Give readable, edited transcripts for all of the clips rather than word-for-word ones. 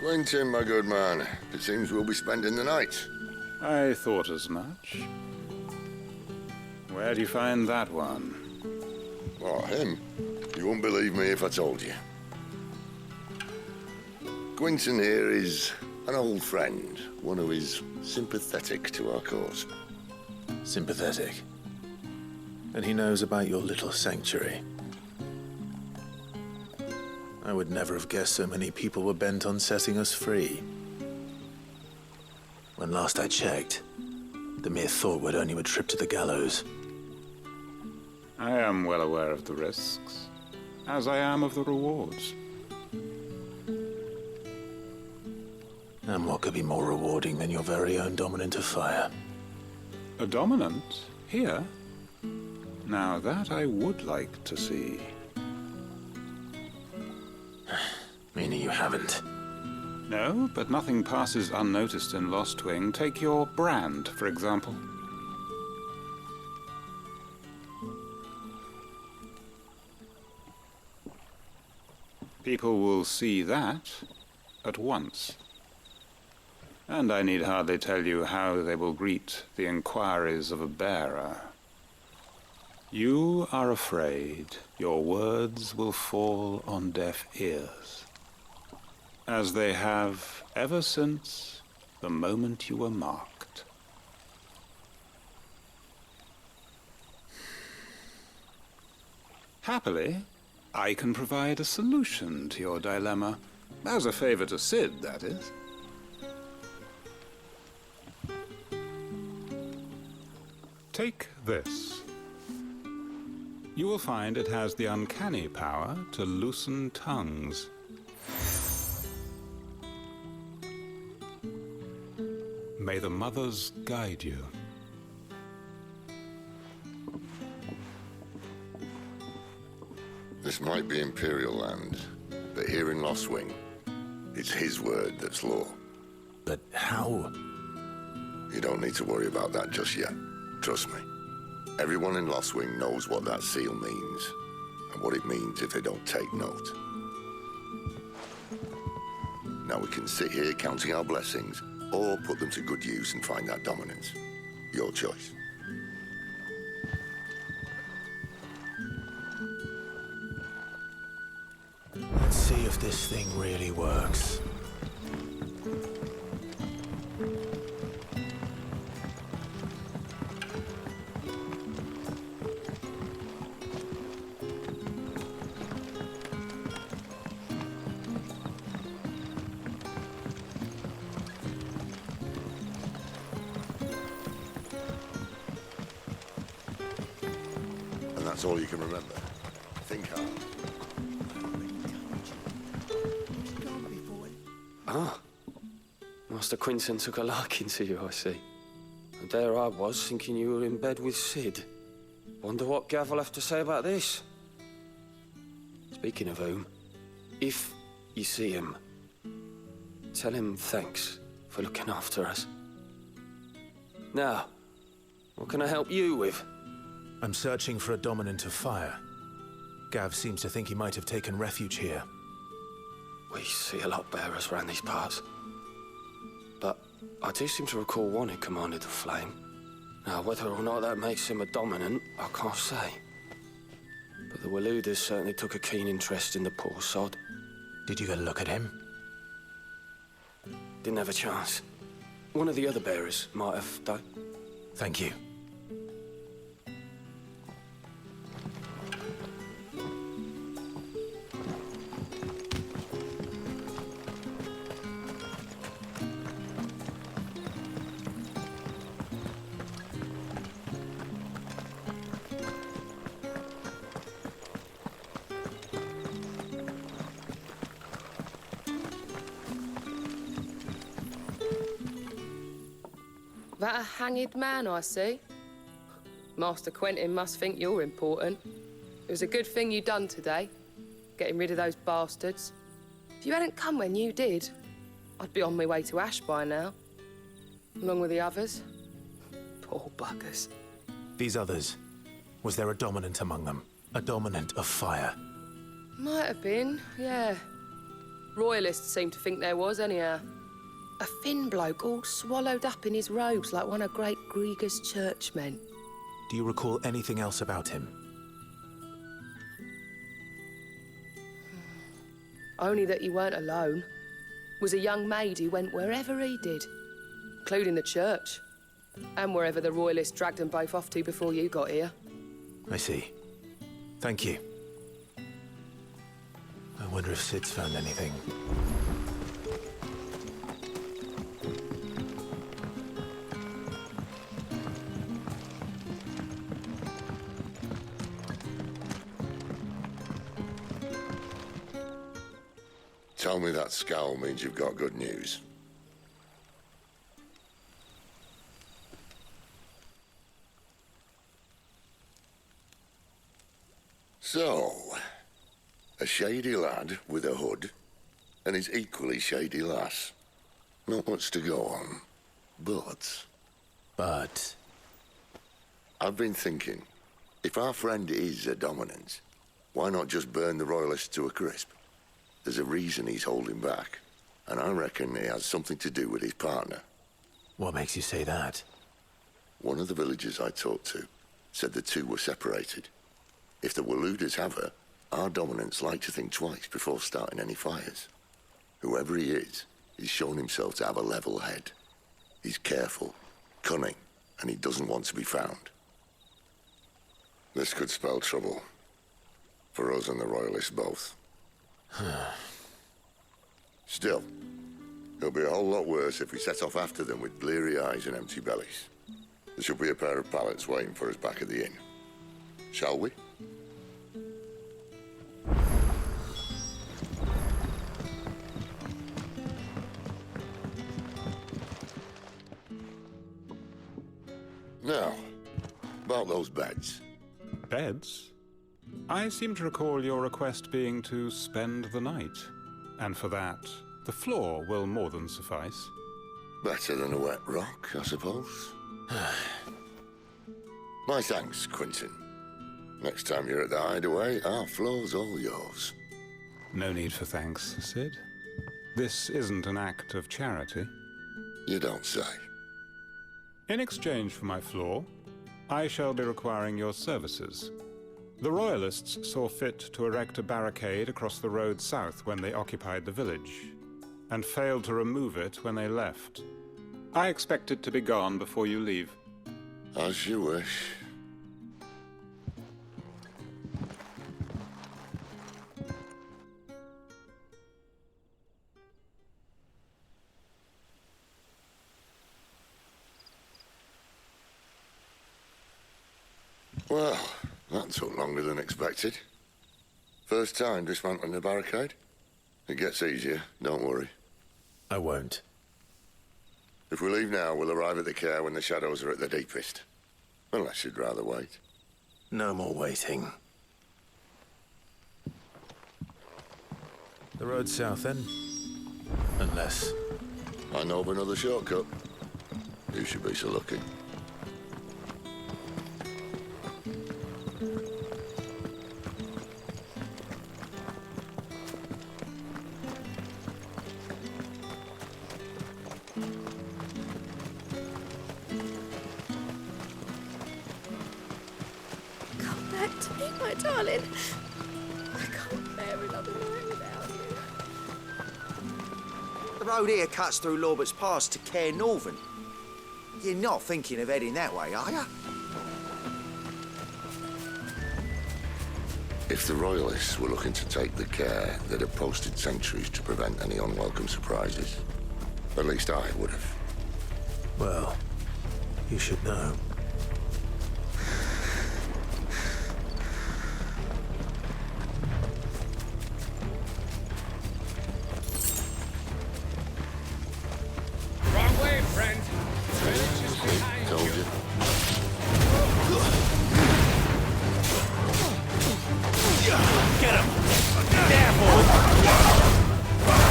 Quentin, my good man. It seems we'll be spending the night. I thought as much. Where do you find that one? Oh, him? You wouldn't believe me if I told you. Quentin here is an old friend, one who is sympathetic to our cause. Sympathetic? And he knows about your little sanctuary. I would never have guessed so many people were bent on setting us free. When last I checked, the mere thought would earn you a trip to the gallows. I am well aware of the risks, as I am of the rewards. And what could be more rewarding than your very own dominant of fire? A dominant? Here? Now that I would like to see. Meaning you haven't? No, but nothing passes unnoticed in Lost Wing. Take your brand, for example. People will see that at once. And I need hardly tell you how they will greet the inquiries of a bearer. You are afraid your words will fall on deaf ears, as they have ever since the moment you were marked. Happily, I can provide a solution to your dilemma, as a favor to Sid, that is. Take this. You will find it has the uncanny power to loosen tongues. May the mothers guide you. This might be Imperial land, but here in Lost Wing, it's his word that's law. But how? You don't need to worry about that just yet. Trust me. Everyone in Lost Wing knows what that seal means, and what it means if they don't take note. Now we can sit here counting our blessings, or put them to good use and find that dominance. Your choice. Let's see if this thing really works. And that's all you can remember. Think hard. Ah, Master Quinton took a liking to you, I see. And there I was, thinking you were in bed with Sid. Wonder what Gav will have to say about this. Speaking of whom, if you see him, tell him thanks for looking after us. Now, what can I help you with? I'm searching for a dominant of fire. Gav seems to think he might have taken refuge here. We see a lot bearers around these parts. But I do seem to recall one who commanded the flame. Now, whether or not that makes him a dominant, I can't say. But the Waluders certainly took a keen interest in the poor sod. Did you get a look at him? Didn't have a chance. One of the other bearers might have done. Thank you. That a hanged man, I see. Master Quentin must think you're important. It was a good thing you done today, getting rid of those bastards. If you hadn't come when you did, I'd be on my way to Ash by now, along with the others. Poor buggers. These others, was there a dominant among them? A dominant of fire? Might have been, yeah. Royalists seem to think there was, anyhow. A thin bloke all swallowed up in his robes like one of Great Grieger's churchmen. Do you recall anything else about him? Only that he weren't alone. Was a young maid who went wherever he did, including the church, and wherever the Royalists dragged them both off to before you got here. I see. Thank you. I wonder if Sid's found anything. Tell me that scowl means you've got good news. So, a shady lad with a hood, and his equally shady lass. Not much to go on, but... I've been thinking, if our friend is a dominant, why not just burn the Royalists to a crisp? There's a reason he's holding back, and I reckon he has something to do with his partner. What makes you say that? One of the villagers I talked to said the two were separated. If the Waluders have her, our dominants like to think twice before starting any fires. Whoever he is, he's shown himself to have a level head. He's careful, cunning, and he doesn't want to be found. This could spell trouble. For us and the Royalists both. Still, it'll be a whole lot worse if we set off after them with bleary eyes and empty bellies. There should be a pair of pallets waiting for us back at the inn. Shall we? Now, about those beds. Beds? I seem to recall your request being to spend the night. And for that, the floor will more than suffice. Better than a wet rock, I suppose. My thanks, Quentin. Next time you're at the hideaway, our floor's all yours. No need for thanks, Sid. This isn't an act of charity. You don't say. In exchange for my floor, I shall be requiring your services. The Royalists saw fit to erect a barricade across the road south when they occupied the village, and failed to remove it when they left. I expect it to be gone before you leave. As you wish. Well, that took longer than expected. First time dismantling a barricade? It gets easier, don't worry. I won't. If we leave now, we'll arrive at the care when the shadows are at their deepest. Unless you'd rather wait. No more waiting. The road south, then? Unless... I know of another shortcut. You should be so lucky. Come back to me, my darling. I can't bear another night without you. The road here cuts through Lorbert's Pass to Care Northern. You're not thinking of heading that way, are you? If the Royalists were looking to take the care, they'd have posted sentries to prevent any unwelcome surprises. At least I would have. Well, you should know. Wrong way, friend. Village is behind Told you. Get him! There, boy!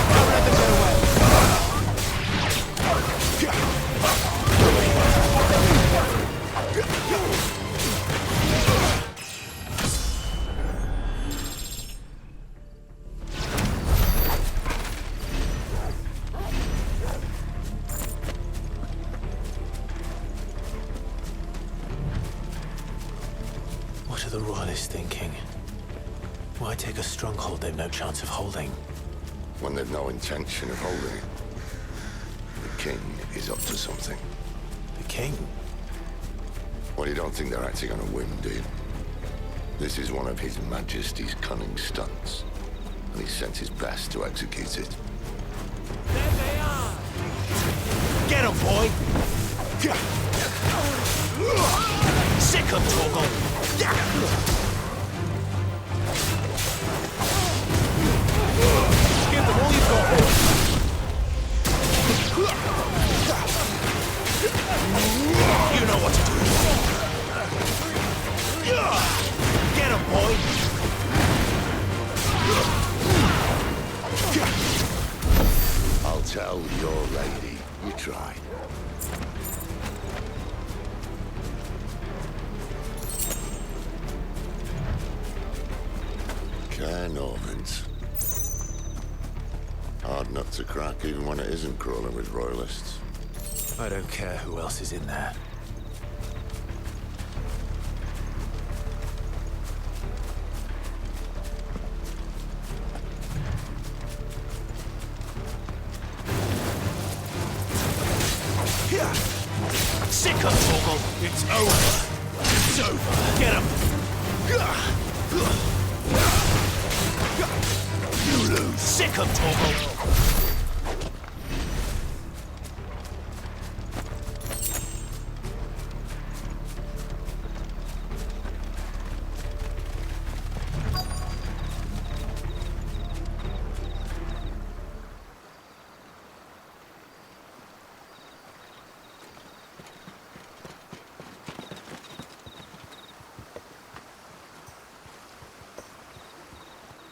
Don't let them get away. was thinking, why take a stronghold they've no chance of holding? When they've no intention of holding it. The king is up to something. The king? Well, you don't think they're acting on a whim, do you? This is one of His Majesty's cunning stunts, and he sent his best to execute it. There they are! Get him, boy! Sick of Torgal! Give them all you've got, boy! You know what to do. Get him, boy! I'll tell your lady. You try. Care Normans. Hard nut to crack, even when it isn't crawling with royalists. I don't care who else is in there. Sick of Torgal! It's over! It's over! Get him! You lose! Sick of Torgal!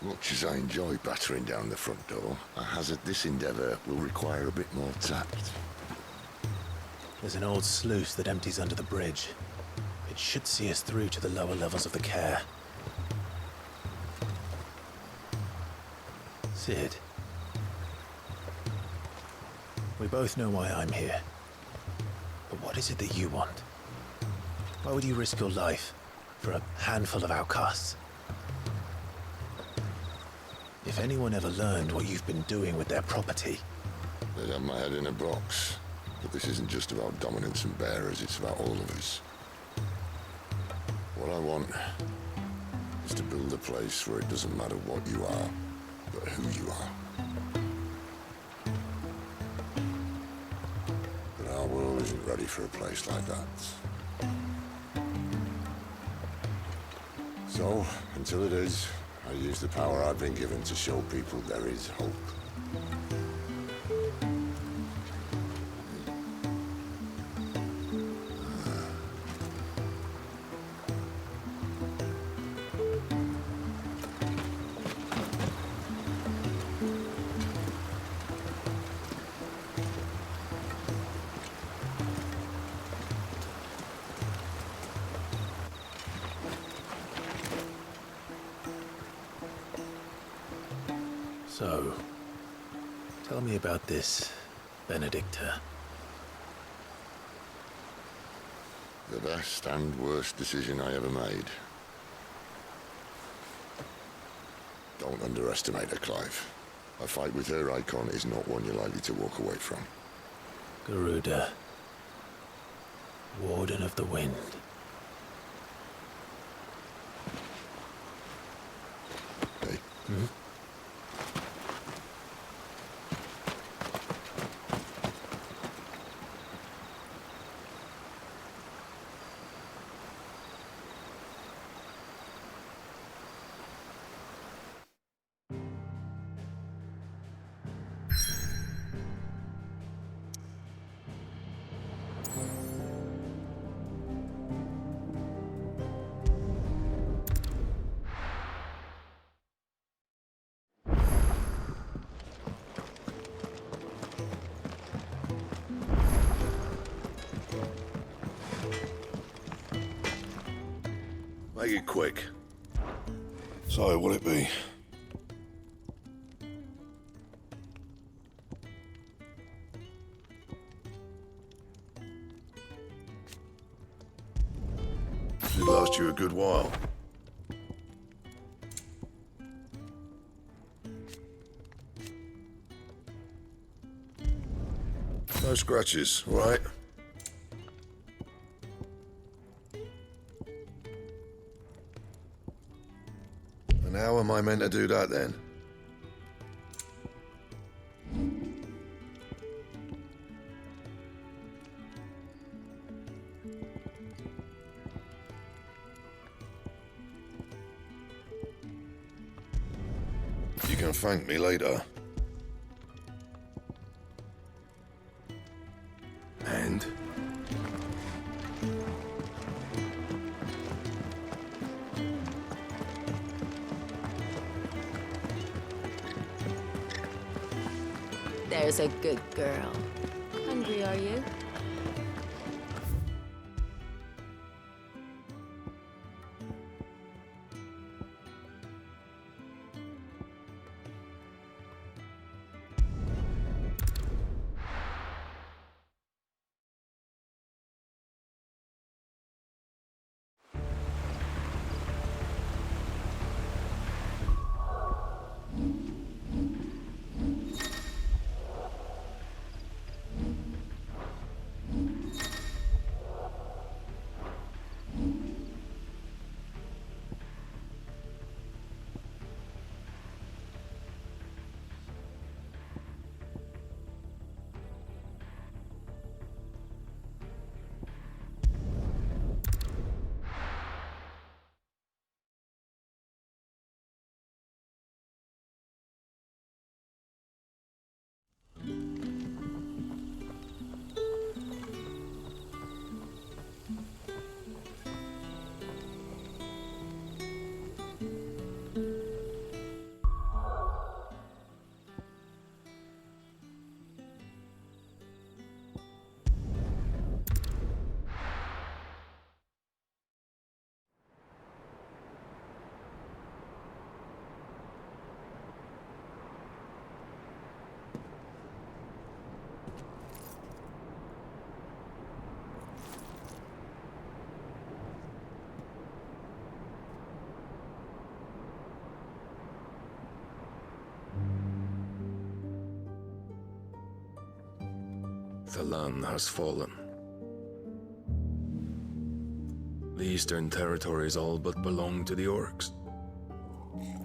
Much as I enjoy battering down the front door, I hazard this endeavour will require a bit more tact. There's an old sluice that empties under the bridge. It should see us through to the lower levels of the care. Sid. We both know why I'm here. But what is it that you want? Why would you risk your life for a handful of outcasts? If anyone ever learned what you've been doing with their property... They'd have my head in a box. But this isn't just about dominance and bearers, it's about all of us. What I want is to build a place where it doesn't matter what you are, but who you are. But our world isn't ready for a place like that. So, until it is, I use the power I've been given to show people there is hope. So, tell me about this, Benedicta. The best and worst decision I ever made. Don't underestimate her, Clive. A fight with her icon is not one you're likely to walk away from. Garuda. Warden of the Wind. Hey? Hmm? Make it quick. So, will it be? Should last you a good while. No scratches, all right? And how am I meant to do that then? You can thank me later. And? There's a good girl. Hungry, are you? The land has fallen. The Eastern territories all but belong to the orcs.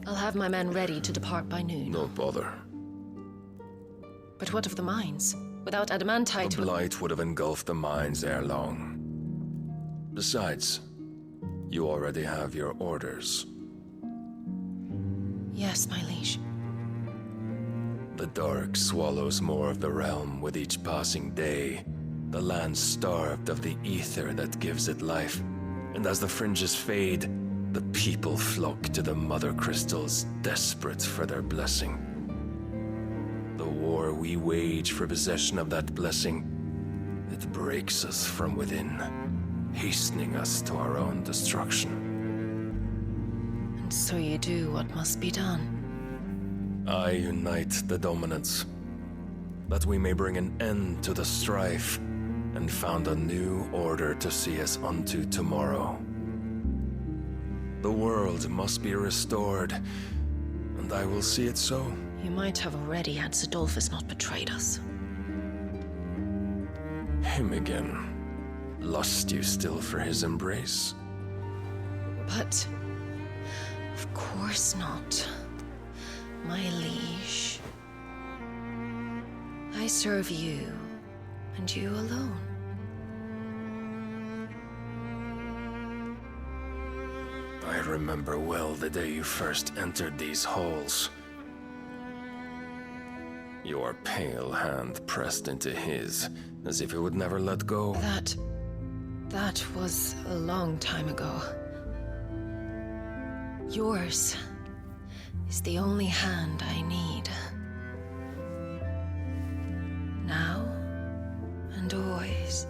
I'll have my men ready to depart by noon. No bother. But what of the mines? Without adamantite... The blight would have engulfed the mines ere long. Besides, you already have your orders. Yes, my liege. The dark swallows more of the realm with each passing day. The land starved of the ether that gives it life. And as the fringes fade, the people flock to the mother crystals, desperate for their blessing. The war we wage for possession of that blessing, it breaks us from within, hastening us to our own destruction. And so you do what must be done. I unite the dominants, that we may bring an end to the strife, and found a new order to see us unto tomorrow. The world must be restored, and I will see it so. You might have already had Sidolphus not betrayed us. Him again. Lust you still for his embrace? But... of course not. My liege. I serve you, and you alone. I remember well the day you first entered these halls. Your pale hand pressed into his, as if it would never let go. That was a long time ago. Yours is the only hand I need. Now and always.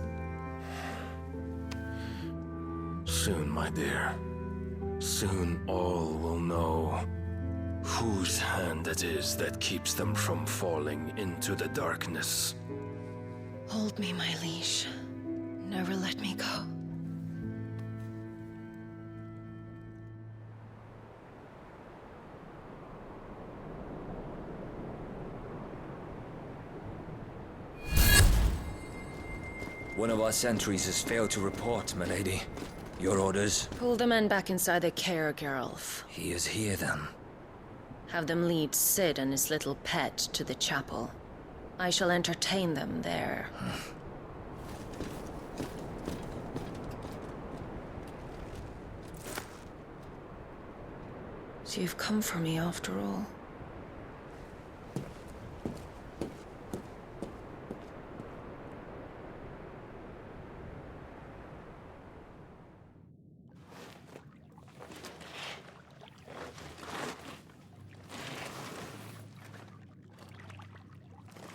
Soon, my dear. Soon all will know whose hand it is that keeps them from falling into the darkness. Hold me, my liege. Never let me go. One of our sentries has failed to report, milady. Your orders? Pull the men back inside the care girl. He is here, then. Have them lead Sid and his little pet to the chapel. I shall entertain them there. So you've come for me after all?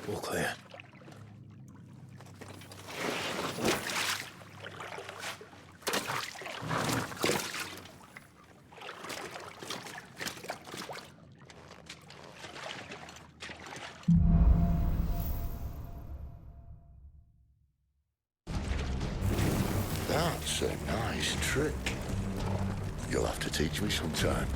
All clear. That's a nice trick. You'll have to teach me sometime.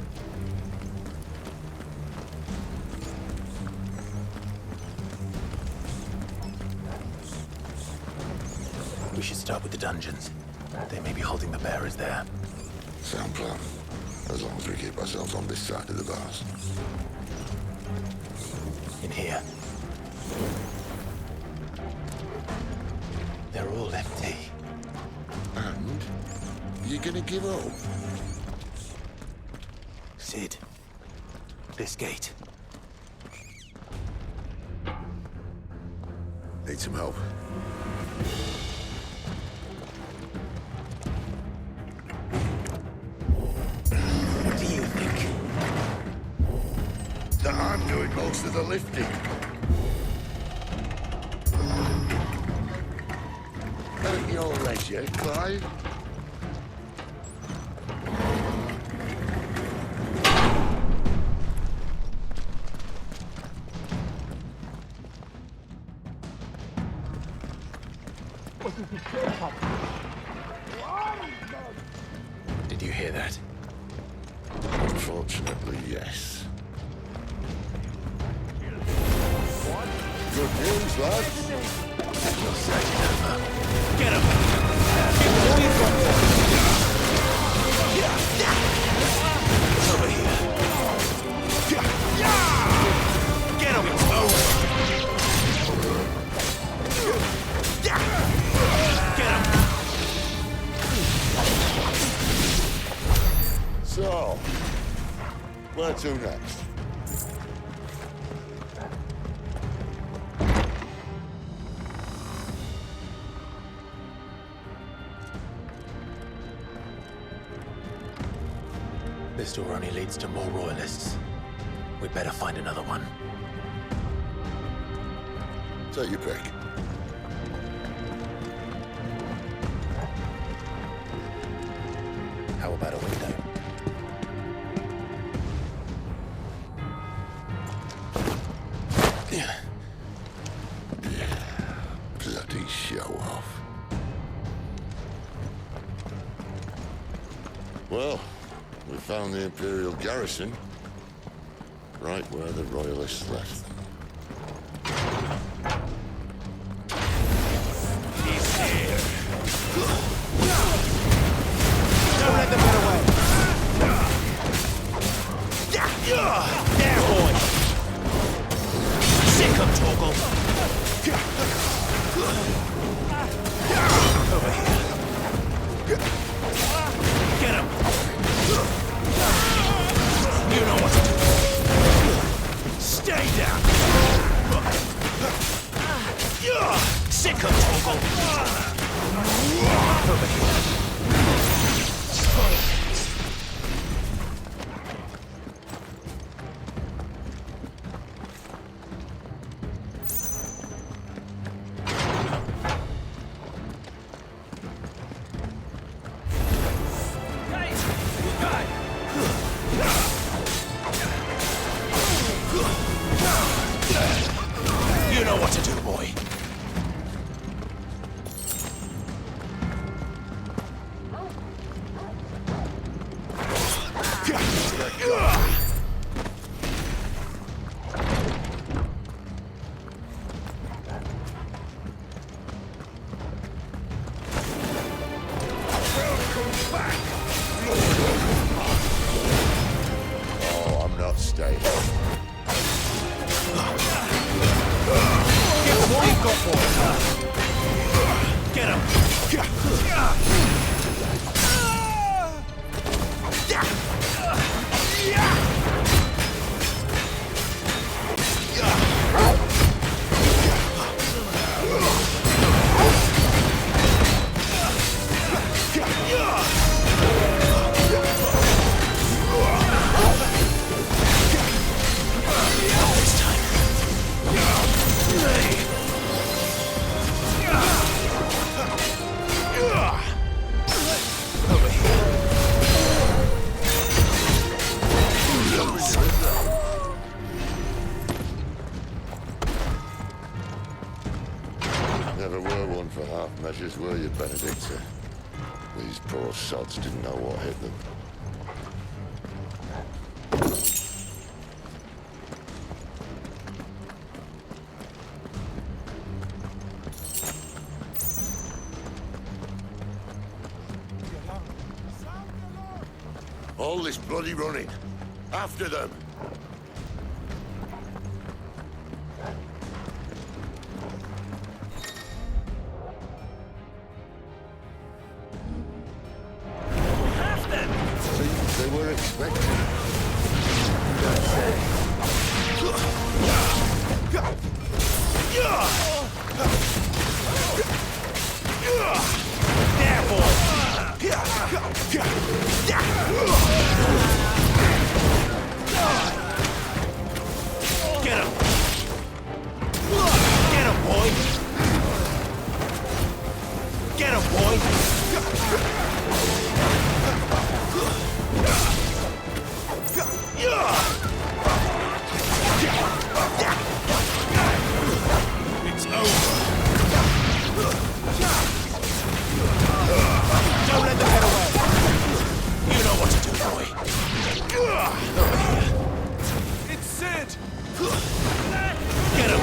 We should start with the dungeons. They may be holding the bearers there. Sound plan. As long as we keep ourselves on this side of the bars. In here. They're all empty. And? You're gonna give up? Sid. This gate. Need some help. What do you think? That I'm doing most of the lifting. At your leisure, Clive. Did you hear that? Unfortunately, yes. Good news, lads. Your sight is over. Get him! Get all you've got for Over here. Get him! It's over! Get him! So, where to next? This door only leads to more royalists. We'd better find another one. Take your pick. How about a window? Bloody show off. Well, we found the Imperial garrison, right where the Royalists left them. He's here. Don't let them get away. There, boy. Sick of Torgal. Over here. Get him. You know what to do. Stay down. Sick of Torgal. Over here. You know what to do, boy. Never were one for half measures, were you, Benedicta? These poor sods didn't know what hit them. All this bloody running. After them. They were expecting. Get him! Get him, boy! Get him, boy! It's over. Don't let them get away. You know what to do, boy. Over here. It's Sid. Get him.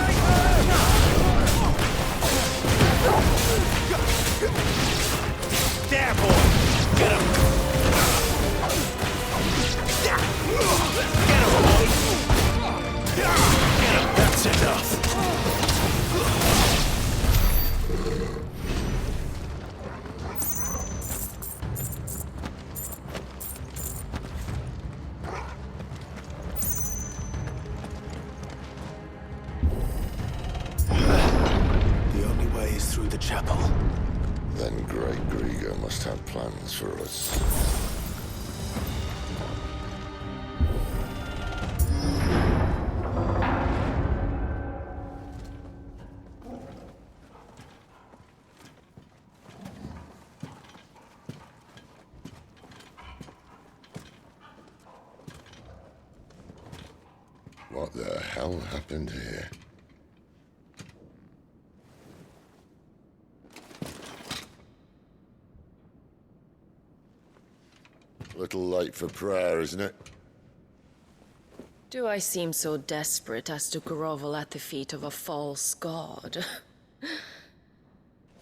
There, boy. Get him. Get him, boy. Get him. That's enough. The only way is through the chapel. Then Great Grieger must have plans for us. What the hell happened here? Little late for prayer, isn't it? Do I seem so desperate as to grovel at the feet of a false god?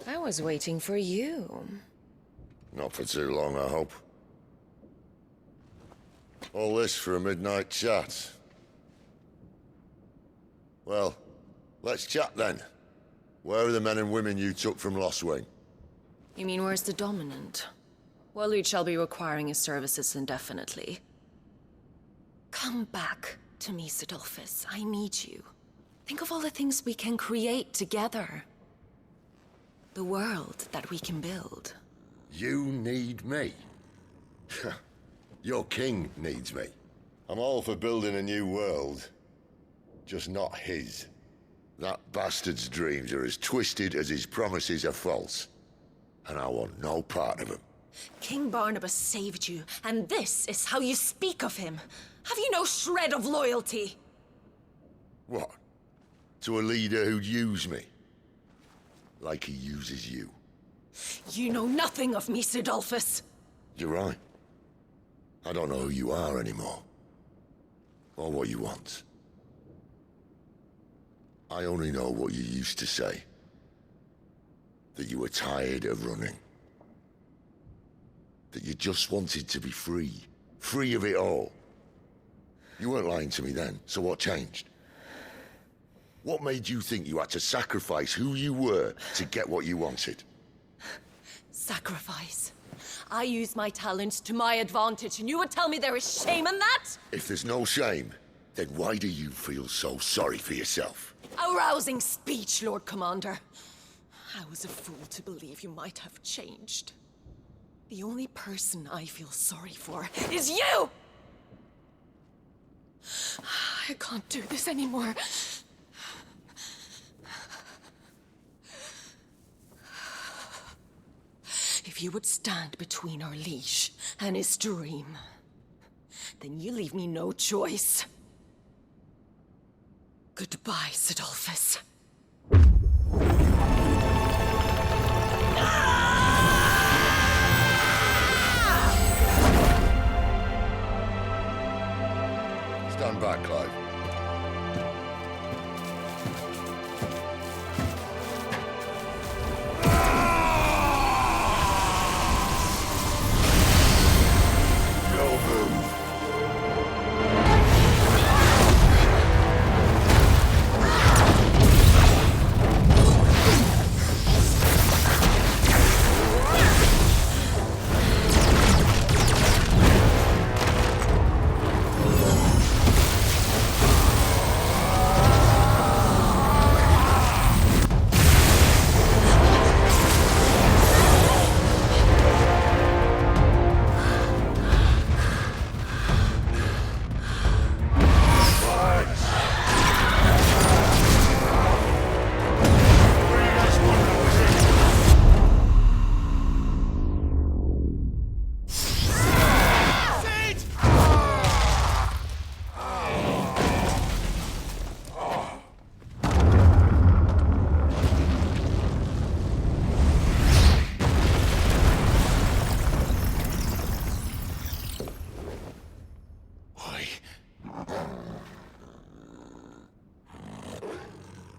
I was waiting for you. Not for too long, I hope. All this for a midnight chat. Well, let's chat then. Where are the men and women you took from Lostwing? You mean where's the dominant? Waloed shall be requiring his services indefinitely. Come back to me, Sidolphus. I need you. Think of all the things we can create together. The world that we can build. You need me? Your king needs me. I'm all for building a new world. Just not his. That bastard's dreams are as twisted as his promises are false. And I want no part of them. King Barnabas saved you, and this is how you speak of him. Have you no shred of loyalty? What? To a leader who'd use me? Like he uses you? You know nothing of me, Sidolphus. You're right. I don't know who you are anymore. Or what you want. I only know what you used to say. That you were tired of running. That you just wanted to be free. Free of it all. You weren't lying to me then, so what changed? What made you think you had to sacrifice who you were to get what you wanted? sacrifice. I use my talents to my advantage, and you would tell me there is shame in that? If there's no shame, then why do you feel so sorry for yourself? A rousing speech, Lord Commander. I was a fool to believe you might have changed. The only person I feel sorry for is you! I can't do this anymore. If you would stand between our liege and his dream, then you leave me no choice. Goodbye, Sidolphus. Stand back, Clive.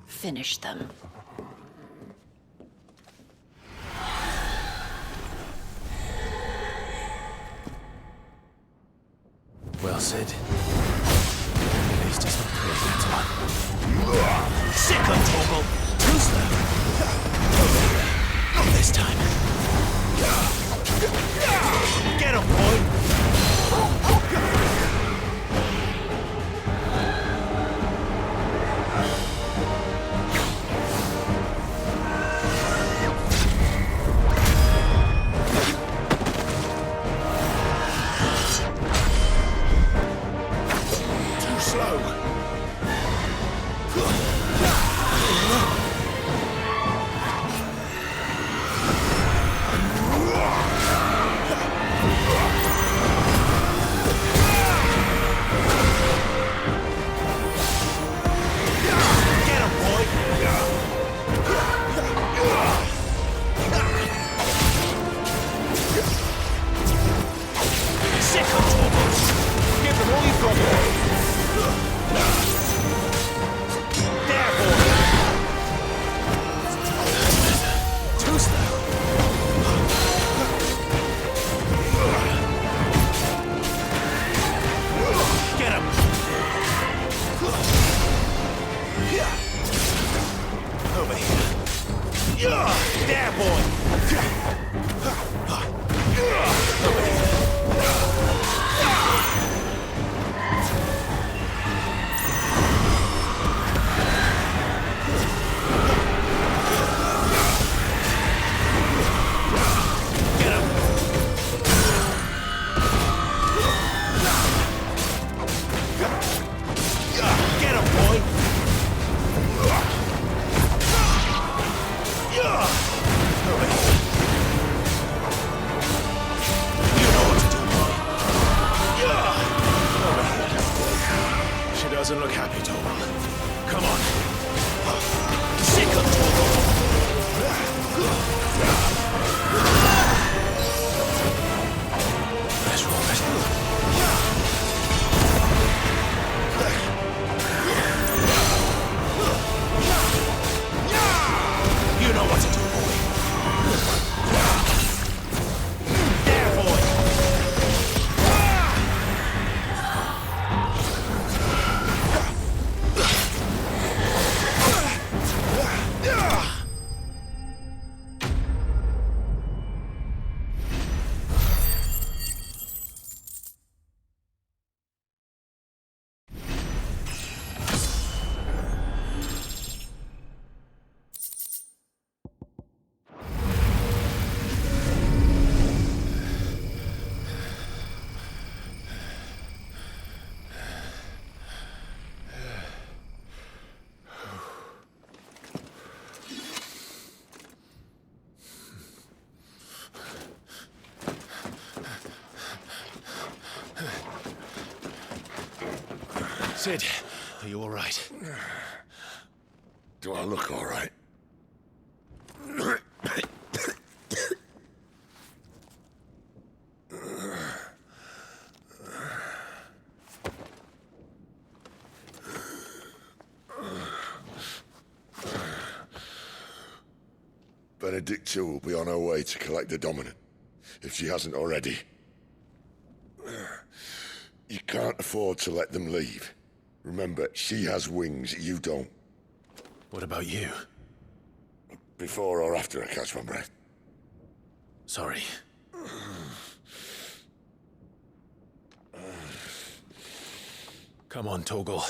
Finish them. Well, Sid. At least it's not clear that one. Sick on Torgal! Too slow! Not this time. Get him, boy! Sid, are you all right? Do I look all right? Benedicta will be on her way to collect the Dominant, if she hasn't already. You can't afford to let them leave. Remember, she has wings, you don't. What about you? Before or after I catch my breath? Sorry. Come on, Torgal.